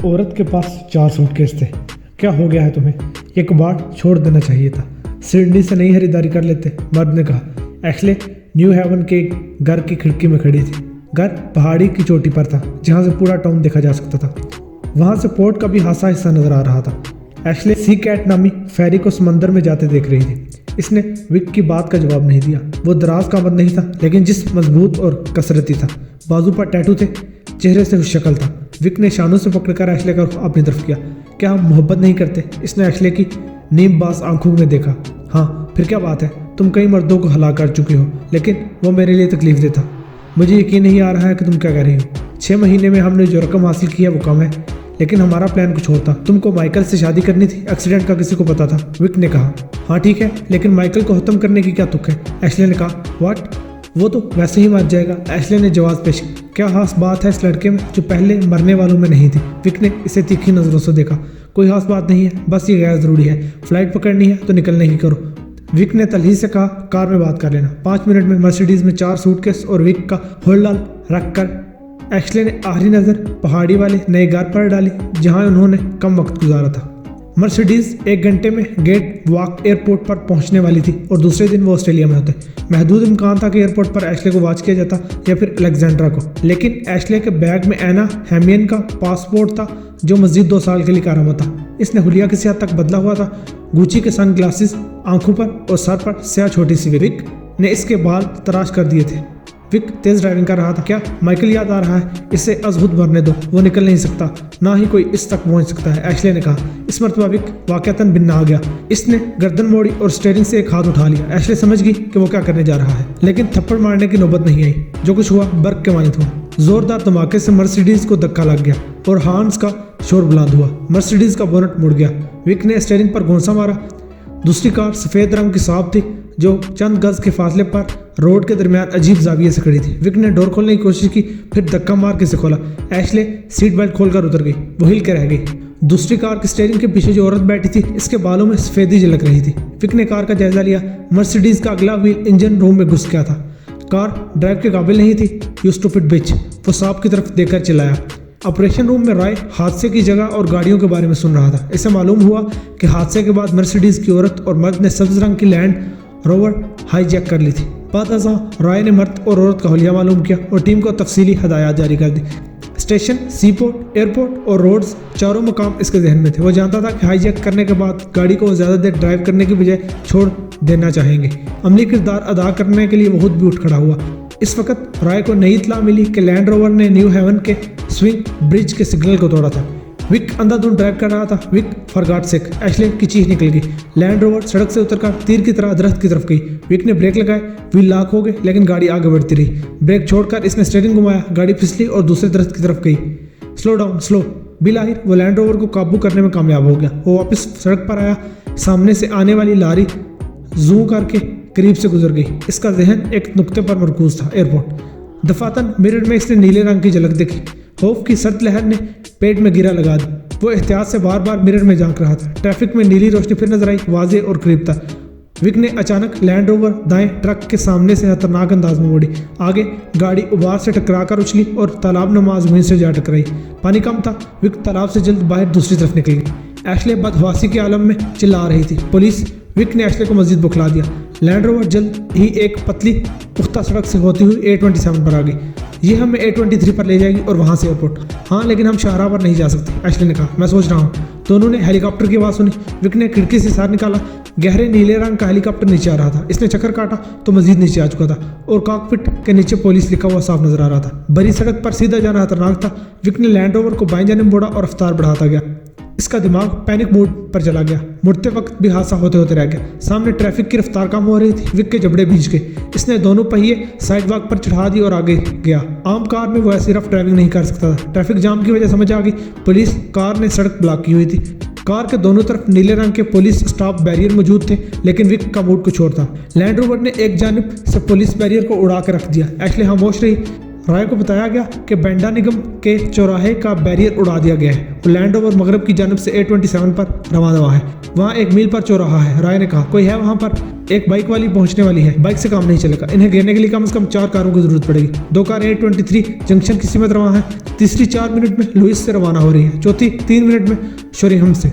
औरत के पास 4 सूटकेस थे। क्या हो गया है तुम्हें? ये कबाड़ छोड़ देना चाहिए था। सिडनी से नई खरीदारी कर लेते, मर्द ने कहा। एशले न्यू हेवन के घर की खिड़की में खड़ी थी। घर पहाड़ी की चोटी पर था, जहाँ से पूरा टाउन देखा जा सकता था। वहाँ से पोर्ट का भी हासा हिस्सा नजर आ रहा था। एशले सी कैट नामी फेरी को समंदर में जाते देख रही थी। इसने विक की बात का जवाब नहीं दिया। वो दराज का मर्द नहीं था, लेकिन जिस मजबूत और कसरती था। बाजू पर टैटू थे, चेहरे से शक्ल था। विक ने शानों से पकड़कर एशले को अपनी तरफ किया। क्या हम मोहब्बत नहीं करते? इसने एशले की नीमबाज आंखों में देखा। हाँ, फिर क्या बात है? तुम कई मर्दों को हला कर चुकी हो, लेकिन वो मेरे लिए तकलीफ देता। मुझे यकीन नहीं आ रहा है कि तुम क्या कह रही हो। 6 महीने में हमने जो रकम हासिल की है वो कम है, लेकिन हमारा प्लान कुछ और था। तुमको माइकल से शादी करनी थी, एक्सीडेंट का किसी को पता था। विक ने कहा। हाँ ठीक है, लेकिन माइकल को खत्म करने की क्या तुक है? एशले ने कहा। व्हाट? वो तो वैसे ही मर जाएगा। एशले ने जवाब पेश किया। क्या खास बात है इस लड़के में जो पहले मरने वालों में नहीं थी? विक ने इसे तीखी नजरों से देखा। कोई खास बात नहीं है, बस ये गैर जरूरी है। फ्लाइट पकड़नी है तो निकलने की करो। विक ने तलही से कहा, कार में बात कर लेना। 5 मिनट में मर्सिडीज में 4 सूटकेस और विक का होल्डाल रखकर एशले ने आखिरी नज़र पहाड़ी वाले नए घर पर डाली, जहां उन्होंने कम वक्त गुजारा था। मर्सिडीज 1 घंटे में गेट वॉक एयरपोर्ट पर पहुंचने वाली थी और दूसरे दिन वो ऑस्ट्रेलिया में होते। महदूद इम्कान था कि एयरपोर्ट पर एशले को वॉच किया जाता या फिर अलेक्जेंड्रा को, लेकिन एशले के बैग में एना हेमियन का पासपोर्ट था, जो मजीद 2 साल के लिए कारामद था। इसने हुलिया किसी हद तक बदला हुआ था। गुची के सन ग्लासेस आंखों पर और सर पर स्याह छोटी सी। विक ने इसके बाल तराश कर दिए थे। विक तेज ड्राइविंग कर रहा था। क्या माइकल याद आ रहा है? इसे अजहुद भरने दो, वो निकल नहीं सकता, ना ही कोई इस तक पहुंच सकता है, एशले ने कहा। इस मरतबा विक वाकयातन भिन्न आ गया। इसने गर्दन मोड़ी और स्टीयरिंग से एक हाथ उठा लिया। एशले समझ गई कि वो क्या करने जा रहा है, लेकिन थप्पड़ मारने की नौबत नहीं आई। जो कुछ हुआ बर्क के मानित हुआ। जोरदार धमाके से मर्सिडीज को धक्का लग गया और हॉर्न्स का शोर बुलंद हुआ। मर्सिडीज का बोनट मुड़ गया। विक ने स्टीयरिंग पर घोंसा मारा। दूसरी कार सफ़ेद रंग की साफ थी, जो चंद गज के फासले पर रोड के दरमियान अजीब जाविये से खड़ी थी। विक ने डोर खोलने की कोशिश की, फिर धक्का मार के इसे खोला। एशले सीट बेल्ट खोलकर उतर गई। वो हिल के रह गई। दूसरी कार के स्टीयरिंग के पीछे जो औरत बैठी थी, इसके बालों में सफेदी झलक रही थी। विक ने कार का जायजा लिया। मर्सिडीज का अगला व्हील इंजन रूम में घुस गया था। कार ड्राइव के काबिल नहीं थी। यू स्टूपिड बिच, वो सांप की तरफ देखकर चिल्लाया। ऑपरेशन रूम में रॉय हादसे की जगह और गाड़ियों के बारे में सुन रहा था। इसे मालूम हुआ कि हादसे के बाद मर्सिडीज की औरत और मर्द ने सब्ज रंग की लैंड रोवर हाईजैक कर ली थी। बाद रॉय ने मर्द और औरत का हुलिया मालूम किया और टीम को तफसीली हदायत जारी कर दी। स्टेशन, सीपोर्ट, एयरपोर्ट और रोड्स, चारों मकाम इसके जहन में थे। वो जानता था कि हाईजैक करने के बाद गाड़ी को ज़्यादा देर ड्राइव करने की बजाय छोड़ देना चाहेंगे। अमली किरदार अदा करने के लिए वो खुद भी उठ खड़ा हुआ। इस वक्त रॉय को नई इत्तला मिली कि लैंड रोवर ने न्यू हेवन के स्विंग ब्रिज के सिग्नल को तोड़ा था। विक अंधाधुंध ड्राइव कर रहा था। Vic for God sake, Ashley की चीख निकल गई। लैंड रोवर सड़क से उतरकर तीर की तरह दरख्त की तरफ गई। विक ने ब्रेक लगाए, व्हील लॉक हो गए, लेकिन गाड़ी आगे बढ़ती रही। ब्रेक छोड़कर इसने स्टीयरिंग घुमाया, गाड़ी फिसली और दूसरे दरख्त की तरफ गई। Slow down, slow. बिलाहिर वो लैंड रोवर को काबू करने में कामयाब हो गया। वो वापस सड़क पर आया। सामने से आने वाली लारी जू करके करीब से गुजर गई। इसका जहन एक नुक्ते पर मरकूज था, एयरपोर्ट। दफातन मिरर में इसने नीले रंग की झलक देखी। खौफ की सर्द लहर ने पेट में गिरा लगा दी। वो एहतियात से बार बार मिरर में झांक रहा था। ट्रैफिक में नीली रोशनी फिर नजर आई, वाजे और करीब था। विक ने अचानक लैंड रोवर दाएं ट्रक के सामने से खतरनाक अंदाज में मोड़ी। आगे गाड़ी उबार से टकराकर उछली और तालाब नमाज वहीं से जा टकराई। पानी कम था। विक तालाब से जल्द बाहर दूसरी तरफ निकल गई। एशले बदहवासी के आलम में चिल्ला रही थी। पुलिस! विक ने एशले को मस्जिद बुखला दिया। लैंड रोवर जल्द ही एक पतली पुख्ता सड़क से होती हुई A27 पर आ गई। ये हमें A23 पर ले जाएगी और वहाँ से एयरपोर्ट। हाँ, लेकिन हम शाहराह पर नहीं जा सकते, एशले ने कहा। मैं सोच रहा हूँ। दोनों ने हेलीकॉप्टर की आवाज़ सुनी। विक ने खिड़की से सर निकाला। गहरे नीले रंग का हेलीकॉप्टर नीचे आ रहा था। इसने चक्कर काटा तो मजीद नीचे आ चुका था और कॉकपिट के नीचे पुलिस लिखा हुआ साफ नजर आ रहा था। बड़ी सड़क पर सीधा जाना खतरनाक था। विक ने लैंड रोवर को बाएं जानिब मोड़ा और रफ्तार बढ़ाता गया। इसका दिमाग पैनिक मोड पर चला गया। मुड़ते वक्त भी हादसा होते होते रह गया। सामने ट्रैफिक की रफ्तार कम हो रही थी। विक के जबड़े भींच गए। इसने दोनों पहिए साइड वॉक पर चढ़ा दी और आगे गया। आम कार में वो ऐसी रफ ड्राइविंग नहीं कर सकता था। ट्रैफिक जाम की वजह समझ आ गई। पुलिस कार ने सड़क ब्लॉक की हुई थी। कार के दोनों तरफ नीले रंग के पुलिस स्टॉप बैरियर मौजूद थे, लेकिन विक का मूड कुछ और था। लैंड रोवर ने एक जानिब से पुलिस बैरियर को उड़ा कर रख दिया। एशले खामोश रही। राय को बताया गया कि बेंडा निगम के चौराहे का बैरियर उड़ा दिया गया है और लैंड रोवर मगरब की जानब से A27 पर रवाना है। वहाँ 1 मील पर चौराहा है। राय ने कहा कोई है वहाँ पर? एक बाइक वाली पहुंचने वाली है, बाइक से काम नहीं चलेगा, इन्हें घेरने के लिए कम से कम 4 कारों की जरूरत पड़ेगी। 2 कार A23 जंक्शन की सीमत रवाना है, तीसरी 4 मिनट में लुइस से रवाना हो रही है, चौथी 3 मिनट में शोरिहम से।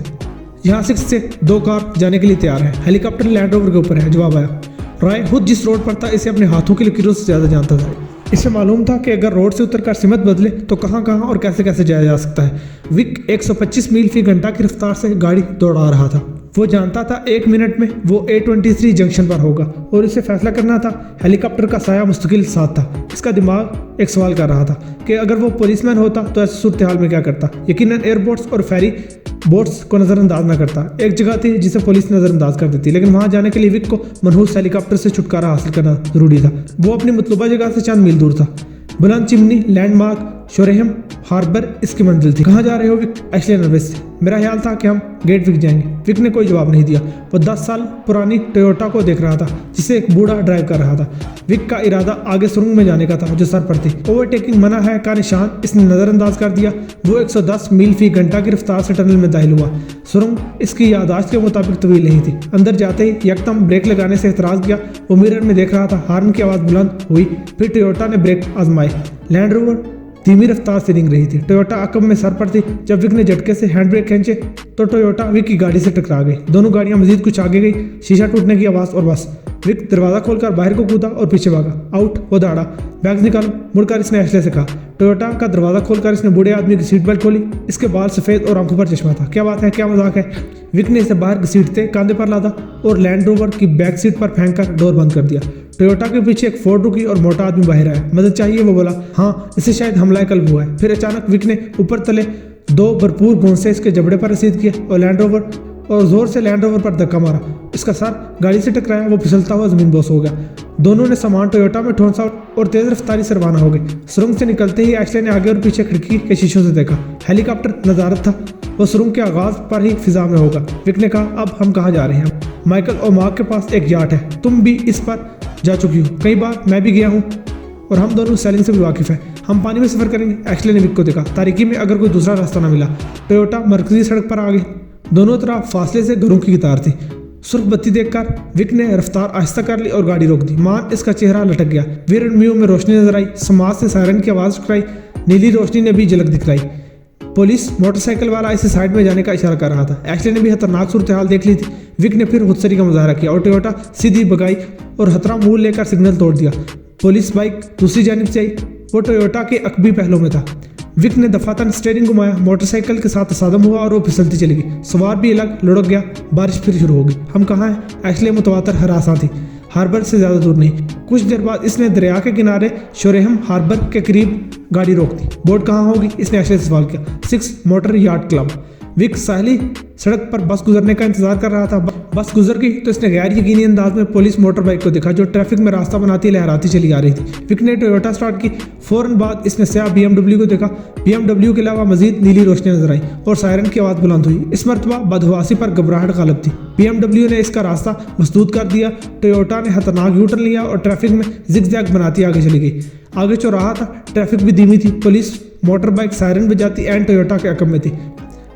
यहाँ 6 से 2 कार जाने के लिए तैयार है। हेलीकॉप्टर लैंड रोवर के ऊपर है, जवाब आया। राय खुद जिस रोड पर था इसे अपने हाथों की लकीरों से ज्यादा जानता था। इसे मालूम था कि अगर रोड से उतरकर सिमत बदले तो कहाँ कहाँ और कैसे कैसे जाया जा सकता है। विक 125 मील फी घंटा की रफ्तार से गाड़ी दौड़ा रहा था। वो जानता था 1 मिनट में वो A23 जंक्शन पर होगा और इसे फैसला करना था। हेलीकॉप्टर का साया मुस्तकिल साथ था। इसका दिमाग एक सवाल कर रहा था कि अगर वो पुलिसमैन होता तो ऐसी सूरत हाल में क्या करता। यकीनन एयरबोट्स और फेरी बोट्स को नज़रअंदाज ना करता। एक जगह थी जिसे पुलिस नज़रअंदाज कर देती, लेकिन वहां जाने के लिए विक को मनहूस हेलीकॉप्टर से छुटकारा हासिल करना जरूरी था। वो अपनी मतलूबा जगह से चंद मील दूर था। बुलंद चिमनी, लैंडमार्क, शोरेहम हार्बर इसकी मंजिल थी। कहाँ जा रहे हो विक? एशले नर्वस थी। मेरा ख्याल था कि हम गेट विक जाएंगे। विक ने कोई जवाब नहीं दिया। वो 10 साल पुरानी टोयोटा को देख रहा था जिसे एक बूढ़ा ड्राइव कर रहा था। विक का इरादा आगे सुरंग में जाने का था जो सर पर थी। ओवरटेकिंग मना है का निशान इसने नजरअंदाज कर दिया। वो 110 मील फी घंटा की रफ्तार से टनल में दाखिल हुआ। सुरंग इसकी यादाश्त के मुताबिक तवील नहीं थी। अंदर जाते ही यकदम ब्रेक लगाने से एतराज किया। वो मिरर में देख रहा था। हार्न की आवाज़ बुलंद हुई, फिर टोयोटा ने ब्रेक आजमाए। लैंड रोवर धीमी रफ्तार से रिंग रही थी। टोयोटा अकब में सर पर थी। जब विक ने झटके से हैंड ब्रेक खींचे तो टोयोटा विक की गाड़ी से टकरा गई। दोनों गाड़ियां मजीद कुछ आगे गई। शीशा टूटने की आवाज़ और बस। विक दरवाजा खोलकर बाहर को कूदा और पीछे भागा। आउट, वो दौड़ा। बैग्स निकालो, मुड़कर इसने एशले से कहा। टोयोटा का दरवाजा खोलकर इसने बूढ़े आदमी की सीट बेल्ट खोली। इसके बाल सफ़ेद और आंखों पर चश्मा था। क्या बात है, क्या मजाक है? विक ने इसे बाहर घसीटते कंधे पर लादा और लैंड रोवर की बैक सीट पर फेंक कर डोर बंद कर दिया। टोयोटा के पीछे एक फोर्ड रुकी और मोटा आदमी बाहर आया। मदद चाहिए? वो बोला। हाँ, इसे शायद हमला कल्ब हुआ है। फिर अचानक विक ने ऊपर तले 2 भरपूर गोंसे इसके जबड़े पर रसीद किए और जोर से लैंड रोवर पर धक्का मारा। इसका सर गाड़ी से टकराया। वो फिसलता हुआ जमीन बोस हो गया। दोनों ने सामान टोयोटा में ठोंसा और तेज रफ्तारी से रवाना हो गए। सुरंग से निकलते ही एशले ने आगे और पीछे खिड़की के शीशों से देखा। हेलीकॉप्टर नजारत था। वो सुरंग के आगाज पर ही फिजा में होगा। विक ने कहा, अब हम कहाँ जा रहे हैं? माइकल और मार्क के पास एक याट है, तुम भी इस पर जा चुकी हो। कई बार मैं भी गया हूँ और हम दोनों सैलिंग से भी वाकिफ हैं। हम पानी में सफर करेंगे। एशले ने विक को देखा। तारीकी में अगर कोई दूसरा रास्ता ना मिला। टोयोटा मरकजी सड़क पर आ गई। दोनों तरफ फासले से घरों की कतार थी। सुर्ख बत्ती देखकर विक ने रफ्तार आहिस्ता कर ली और गाड़ी रोक दी। मान इसका चेहरा लटक गया। विरमियों में रोशनी नजर आई। समाज से सायरन की आवाज़ टकराई। नीली रोशनी ने भी झलक दिखलाई। पुलिस मोटरसाइकिल वाला इसे साइड में जाने का इशारा कर रहा था। एशले ने भी खतरनाक सूरत हाल देख ली थी। विक ने फिर खुदसरी का मुजाहरा किया और टोयोटा सीधी भगाई और हथरा मुंह लेकर सिग्नल तोड़ दिया। पुलिस बाइक दूसरी जानिब से आई। वो टोयोटा के अकबी पहलों में था। विक ने दफातन स्टीयरिंग घुमाया। मोटरसाइकिल के साथ तसादम हुआ और वो फिसलती चली गई। सवार भी अलग लुढ़क गया। बारिश फिर शुरू हो गई। हम कहाँ हैं? एशले मुतवातर हरासा थी। हार्बर से ज़्यादा दूर नहीं। कुछ देर बाद इसने दरिया के किनारे शोरेहम हार्बर के करीब गाड़ी रोक दी। बोट कहाँ होगी? इसने एशले से सवाल किया। 6 मोटर यार्ड क्लब। विक साहली सड़क पर बस गुजरने का इंतजार कर रहा था। बस गुजर गई तो इसने गैर यकीनी अंदाज में पुलिस मोटर बाइक को देखा जो ट्रैफिक में रास्ता बनाती लहराती चली आ रही थी। विक ने टोयोटा स्टार्ट की। फौरन बाद इसने स्याह BMW को देखा। BMW के अलावा मजीद नीली रोशनी नजर आई और सायरन की आवाज़ बुलंद हुई। इस मरतबा बदहवासी पर घबराहट गालिब थी। BMW ने इसका रास्ता मसदूद कर दिया। टोयोटा ने खतरनाक यूटर्न लिया और ट्रैफिक में जिग-जैग बनाती आगे चली गई। आगे चौराहा था। ट्रैफिक भी धीमी थी। पुलिस मोटर बाइक सायरन बजाती एंड टोयोटा के अकब में थी।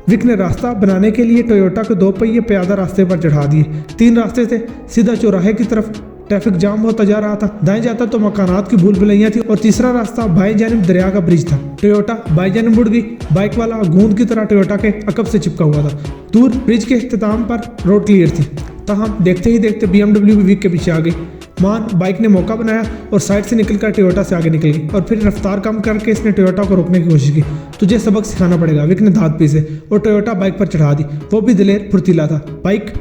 विक ने रास्ता बनाने के लिए टोयोटा के 2 पहिए प्यादा रास्ते पर चढ़ा दिए। 3 रास्ते थे। सीधा चौराहे की तरफ ट्रैफिक जाम होता जा रहा था। दाएं जाता तो मकानात की भूल भुलैया थी और तीसरा रास्ता बाएं जानिब दरिया का ब्रिज था। टोयोटा बाएं जानिब मुड़ गई। बाइक वाला गूंद की तरह टोयोटा के अकब से चिपका हुआ था। दूर ब्रिज के इख्तिताम पर रोड क्लियर थी। तहम देखते ही देखते BMW भी विक के पीछे आ गई। मान बाइक ने मौका बनाया और साइड से निकलकर टोयोटा से आगे निकल गई और फिर रफ्तार कम करके इसने टोयोटा को रोकने की कोशिश की। तुझे सबक सिखाना पड़ेगा, विक ने दांत पीसे और टोयोटा बाइक पर चढ़ा दी। वो भी दिलेर फुर्तीला था। बाइक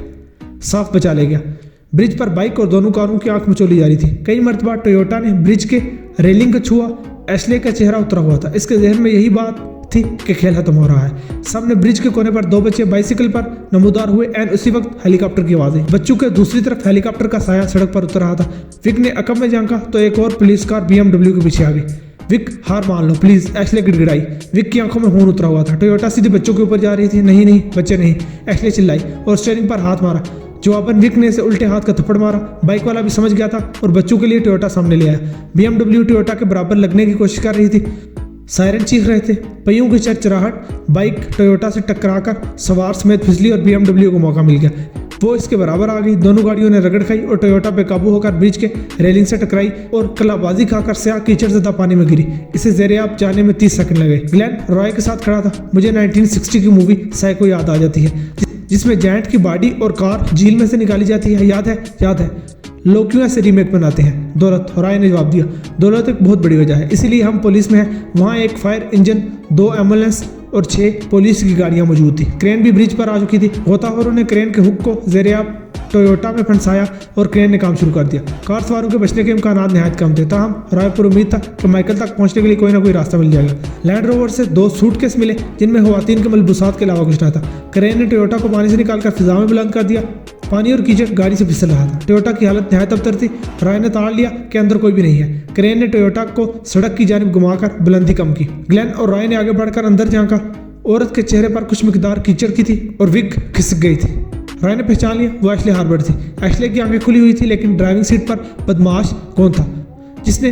साफ बचा ले गया। ब्रिज पर बाइक और दोनों कारों की आंख मचोली जा रही थी। कई मरतबा टोयोटा ने ब्रिज के रेलिंग को छुआ। एशले का चेहरा उतरा हुआ था। इसके जहन में यही बात थी कि खेल खत्म हो रहा है। सामने ब्रिज के कोने पर 2 बच्चे बाइसिकल पर नमूदार हुए एंड उसी वक्त हेलीकॉप्टर की आवाज आई। बच्चों के दूसरी तरफ हेलीकॉप्टर का साया सड़क पर उतर रहा था। विक ने अकब में झांका तो एक और पुलिस कार BMW के पीछे आ गई। विक, हार मान लो प्लीज, एशले गिड़गिड़ाई। विक की आंखों में खून उतरा हुआ था। टोयोटा सीधे बच्चों के ऊपर जा रही थी। नहीं नहीं बच्चे नहीं, एशले चिल्लाई और स्टीयरिंग पर हाथ मारा। जवाबन विक ने इसे उल्टे हाथ का थप्पड़ मारा। बाइक वाला भी समझ गया था और बच्चों के लिए टोयोटा सामने ले आया। BMW टोयोटा के बराबर लगने की कोशिश कर रही थी। सायरन चीख रहे थे। पहियों की चरचराहट, बाइक टोयोटा से टकराकर सवार समेत फिसली और BMW को मौका मिल गया। वो इसके बराबर आ गई। दोनों गाड़ियों ने रगड़ खाई और टोयोटा पे काबू होकर ब्रिज के रेलिंग से टकराई और कलाबाजी खाकर स्याह कीचड़ ज़दा पानी में गिरी। इसे ज़ेरे-आब जाने में 30 सेकंड लगे। ग्लेन रॉय के साथ खड़ा था। मुझे 1960 की मूवी साइको याद आ जाती है, जिसमें जायंट की बॉडी और कार झील में से निकाली जाती है। याद है। लोग क्यों ऐसे रीमेक बनाते हैं? दौलत, रॉय ने जवाब दिया। दौलत एक बहुत बड़ी वजह है, इसीलिए हम पुलिस में हैं। वहाँ एक फायर इंजन, 2 एम्बुलेंस और 6 पुलिस की गाड़ियां मौजूद थी। क्रेन भी ब्रिज पर आ चुकी थी। गोताखोरों ने क्रेन के हुक को ज़ेरे-आब टोयोटा में फंसाया और क्रेन ने काम शुरू कर दिया। कार सवारों के बचने के इम्कानात नहायत कम थे। ताहम रॉय पर उम्मीद था कि माइकल तक पहुंचने के लिए कोई ना कोई रास्ता मिल जाएगा। लैंड रोवर से 2 सूटकेस मिले जिनमें खवातीन के मलबूसात के अलावा कुछ न था। क्रेन ने टोयोटा को पानी से निकालकर फिजा में बुलंद कर दिया। पानी और कीचड़ गाड़ी से फिसल रहा था। टोयोटा की हालत नहायत अबतर थी। रॉय ने ताड़ लिया कि अंदर कोई भी नहीं है। क्रेन ने टोयोटा को सड़क की जानिब घुमाकर बुलंदी कम की। ग्लेन और रॉय ने आगे बढ़कर अंदर झांका। औरत के चेहरे पर कुछ मिकदार कीचड़ की थी और विग खिसक गई थी। रॉय ने पहचान लिया, वो एशले हार्बर्ट थी। एशले की आंखें खुली हुई थी, लेकिन ड्राइविंग सीट पर बदमाश कौन था जिसने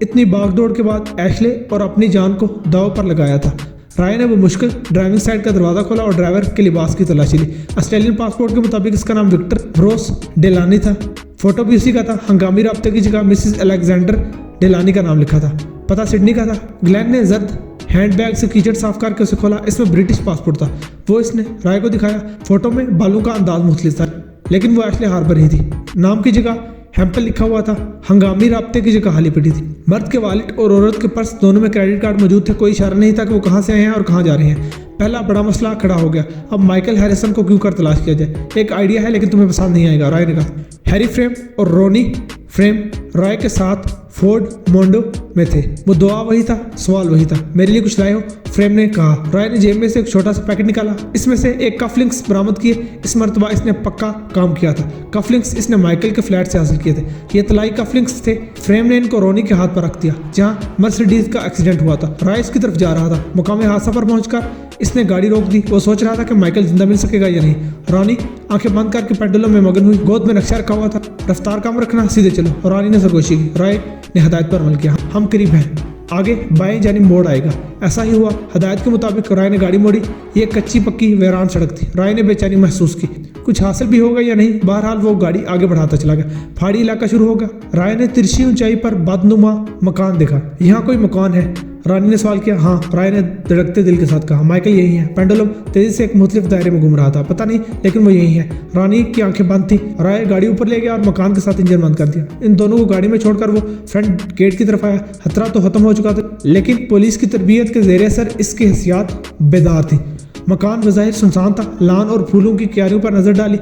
इतनी भागदौड़ के बाद एशले और अपनी जान को दांव पर लगाया था? रॉय ने वो मुश्किल ड्राइविंग साइड का दरवाज़ा खोला और ड्राइवर के लिबास की तलाशी ली। ऑस्ट्रेलियन पासपोर्ट के मुताबिक इसका नाम विक्टर ब्रोस डेलानी था। फोटो भी उसी का था। हंगामी राब्ते की जगह मिसिस अलेक्जेंडर डेलानी का नाम लिखा था। पता सिडनी का था। ग्लेन ने जर्द हैंडबैग से कीचड़ साफ करके उसे खोला। इसमें ब्रिटिश पासपोर्ट था। वो इसने रॉय को दिखाया। फोटो में बालों का अंदाज मुख्तलिफ था, लेकिन वो एशले हार्बर ही थी। नाम की जगह हैम्पल लिखा हुआ था। हंगामी राब्ते की जगह खाली पड़ी थी। मर्द के वॉलेट और औरत के पर्स दोनों में क्रेडिट कार्ड मौजूद थे। कोई इशारा नहीं था कि वो कहाँ से आए हैं और कहाँ जा रहे हैं। पहला बड़ा मसला खड़ा हो गया। अब माइकल हैरिसन को क्यों कर तलाश किया जाए? एक आइडिया है, लेकिन तुम्हें पसंद नहीं आएगा, रॉय ने कहा। हैरी फ्रेम और रोनी फ्रेम रॉय के साथ फोर्ड मोंडो में थे। वो दुआ वही था, सवाल वही था। मेरे लिए कुछ लाए हो? फ्रेम ने कहा। रॉय ने जेब में से एक छोटा सा पैकेट निकाला। इसमें से एक कफलिंग्स बरामद किए। इस मरतबा इसने पक्का काम किया था। कफलिंग्स इसने माइकल के फ्लैट से हासिल किए थे। ये तलाई कफलिंग्स थे। फ्रेम ने इनको रोनी के हाथ पर रख दिया, जहाँ मर्सिडीज का एक्सीडेंट हुआ था। रॉय इसकी तरफ जा रहा था। मुकाम हादसा पर पहुंचकर इसने गाड़ी रोक दी। वो सोच रहा था कि माइकल जिंदा मिल सकेगा या नहीं। रॉनी आंखें बंद करके पेंडुलम में मगन हुई। गोद में नक्शा रखा हुआ था। रफ्तार कम रखना, सीधे चलो। रॉनी ने सरगोशी की। रॉय ने हदायत पर अमल किया। हम करीब हैं, आगे बाएं जानिब मोड़ आएगा। ऐसा ही हुआ। हदायत के मुताबिक रॉय ने गाड़ी मोड़ी। ये कच्ची पक्की वीरान सड़क थी। रॉय ने बेचैनी महसूस की, कुछ हासिल भी होगा या नहीं। बहरहाल वो गाड़ी आगे बढ़ाता चला गया। पहाड़ी इलाका शुरू होगा। रॉय ने तिरछी ऊंचाई पर बदनुमा मकान देखा। यहाँ कोई मकान है? रानी ने सवाल किया। हाँ, रॉय ने धड़कते दिल के साथ कहा। माइकल यही है। पेंडुलम तेजी से एक मुख्तलिफ दायरे में घूम रहा था। पता नहीं, लेकिन वो यही है। रानी की आंखें बंद थी। रॉय गाड़ी ऊपर ले गया और मकान के साथ इंजन बंद कर दिया। इन दोनों को गाड़ी में छोड़कर वो फ्रंट गेट की तरफ आया। खतरा तो खत्म हो चुका था, लेकिन पुलिस की तरबियत के ज़ेरे असर इसकी हसियात बेदार थी। मकान बज़ाहिर सुनसान था। लान और फूलों की क्यारियों पर नजर डाली।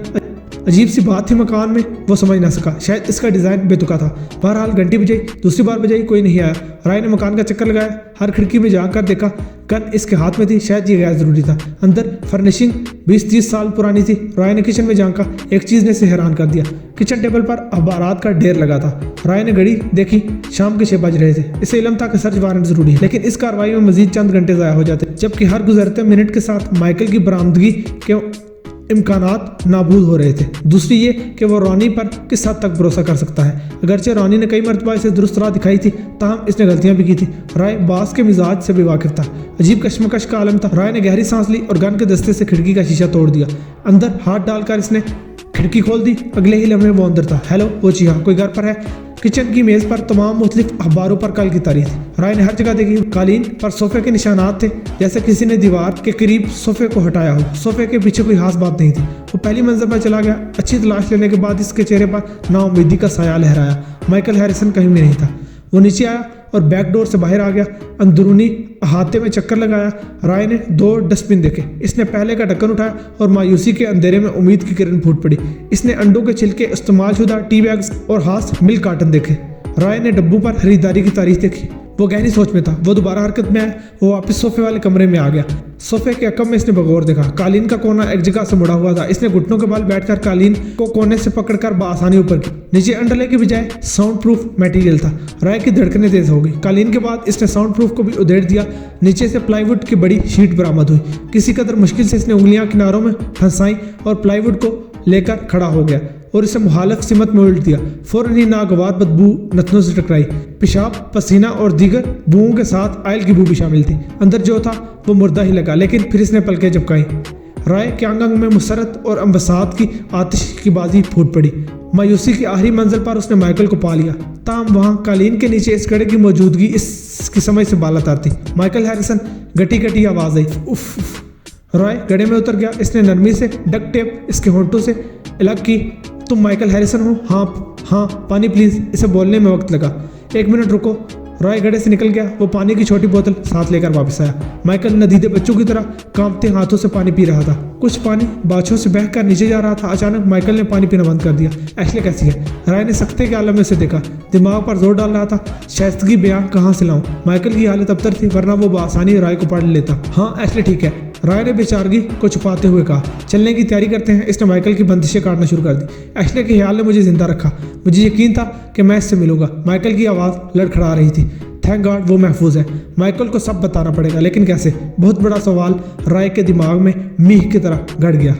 अजीब सी बात थी मकान में, वो समझ ना सका। शायद इसका डिज़ाइन बेतुका था। बहरहाल घंटी बजाई, दूसरी बार बजाई, कोई नहीं आया। रॉय ने मकान का चक्कर लगाया। हर खिड़की में जाकर देखा। गन इसके हाथ में थी। शायद ये गैर जरूरी था। अंदर फर्निशिंग 20-30 साल पुरानी थी। रॉय ने किचन में झांका। एक चीज़ ने इसे हैरान कर दिया। किचन टेबल पर अखबारात का ढेर लगा था। रॉय ने घड़ी देखी। शाम के 6 बज रहे थे। इसे इल्म था कि सर्च वारंट जरूरी है, लेकिन इस कार्रवाई में मजीद चंद घंटे ज़ाया हो जाते, जबकि हर गुजरते मिनट के साथ माइकल की बरामदगी के इम्कानात नाबूद हो रहे थे। दूसरी ये कि वो रॉनी पर किस हद तक भरोसा कर सकता है। अगरचे रॉनी ने कई मरतबा इसे दुरुस्त राह दिखाई थी, ताहम इसने गलतियां भी की थी। रॉय बास के मिजाज से भी वाकिफ था। अजीब कश्मकश का आलम था। रॉय ने गहरी सांस ली और गन के दस्ते से खिड़की का शीशा तोड़ दिया। अंदर हाथ डालकर इसने खिड़की खोल दी। अगले ही लम्हे वो अंदर था। हेलो, वो जी हाँ, कोई घर पर है? किचन की मेज पर तमाम मुख्तलिफ अखबारों पर कल की तारीख थी। रॉय ने हर जगह देखी। कालीन पर सोफे के निशानात थे, जैसे किसी ने दीवार के करीब सोफे को हटाया हो। सोफे के पीछे कोई खास बात नहीं थी। वो पहली मंजिल पर चला गया। अच्छी तलाश लेने के बाद इसके चेहरे पर नाउम्मीदी का साया लहराया। माइकल हैरिसन कहीं भी नहीं था। वो नीचे आया और बैक डोर से बाहर आ गया। अंदरूनी अहाते में चक्कर लगाया। रॉय ने 2 डस्टबिन देखे। इसने पहले का ढक्कन उठाया और मायूसी के अंधेरे में उम्मीद की किरण फूट पड़ी। इसने अंडों के छिलके, इस्तेमाल शुदा टी बैग्स और हाथ मिल्क कार्टन देखे। रॉय ने डब्बों पर खरीदारी की तारीख देखी। वो गहरी सोच में था। वो दोबारा हरकत में आया। वो वापस सोफे वाले कमरे में आ गया। सोफे के अकम में इसने बगौर देखा। कालीन का कोना एक जगह से मुड़ा हुआ था। इसने घुटनों के बल बैठकर कालीन को कोने से पकड़कर बआसानी ऊपर की। नीचे अंडरले के बजाय साउंड प्रूफ मटेरियल था। रॉय की धड़कनें तेज हो गई। कालीन के बाद इसने साउंड प्रूफ को भी उधेड़ दिया। नीचे से प्लाईवुड की बड़ी शीट बरामद हुई। किसी कदर मुश्किल से इसने उंगलियां किनारों में फंसाई और प्लाईवुड को लेकर खड़ा हो गया और इसे मुखालिफ सिमत में उल्ट दिया। फौरन ही नागवार बदबू नथनों से टकराई। पेशाब, पसीना और दीगर बुओं के साथ आयल की बू भी शामिल थी। अंदर जो था वो मुर्दा ही लगा, लेकिन फिर इसने पलकें झपकाई। राय के अंग अंग में मुसरत और अम्बसात की आतिश की बाजी फूट पड़ी। मायूसी की आखिरी मंजिल पर उसने माइकल को पा लिया। ताम वहाँ कालीन के नीचे इस कड़े की मौजूदगी इसकी समझ से बालत आती। माइकल हैरिसन, गटी गटी आवाज़ आई। उफ उफ। रॉय गड्ढे में उतर गया। इसने नरमी से डक टेप इसके होंठों से अलग की। तुम माइकल हैरिसन हो? हाँ हाँ, पानी प्लीज़। इसे बोलने में वक्त लगा। 1 मिनट रुको। रॉय गड्ढे से निकल गया। वो पानी की छोटी बोतल साथ लेकर वापस आया। माइकल नदीदे बच्चों की तरह कांपते हाथों से पानी पी रहा था। कुछ पानी बाछों से बहकर नीचे जा रहा था। अचानक माइकल ने पानी पीना बंद कर दिया। एशले कैसी है? राय ने सख्ते के आलम में से देखा। दिमाग पर जोर डाल रहा था। शाइस्तगी बयान कहाँ से लाऊं? माइकल की हालत अबतर थी, वरना वो बआसानी राय को पढ़ लेता। हाँ एशले ठीक है, राय ने बेचारगी को छुपाते हुए कहा। चलने की तैयारी करते हैं। इसने माइकल की बंदिशें काटना शुरू कर दी। एशले के ख्याल ने मुझे जिंदा रखा। मुझे यकीन था कि मैं इससे मिलूंगा। माइकल की आवाज़ लड़खड़ा रही थी। थैंक गॉड वो महफूज है। माइकल को सब बताना पड़ेगा, लेकिन कैसे? बहुत बड़ा सवाल राय के दिमाग में मीह की तरह गड़ गया।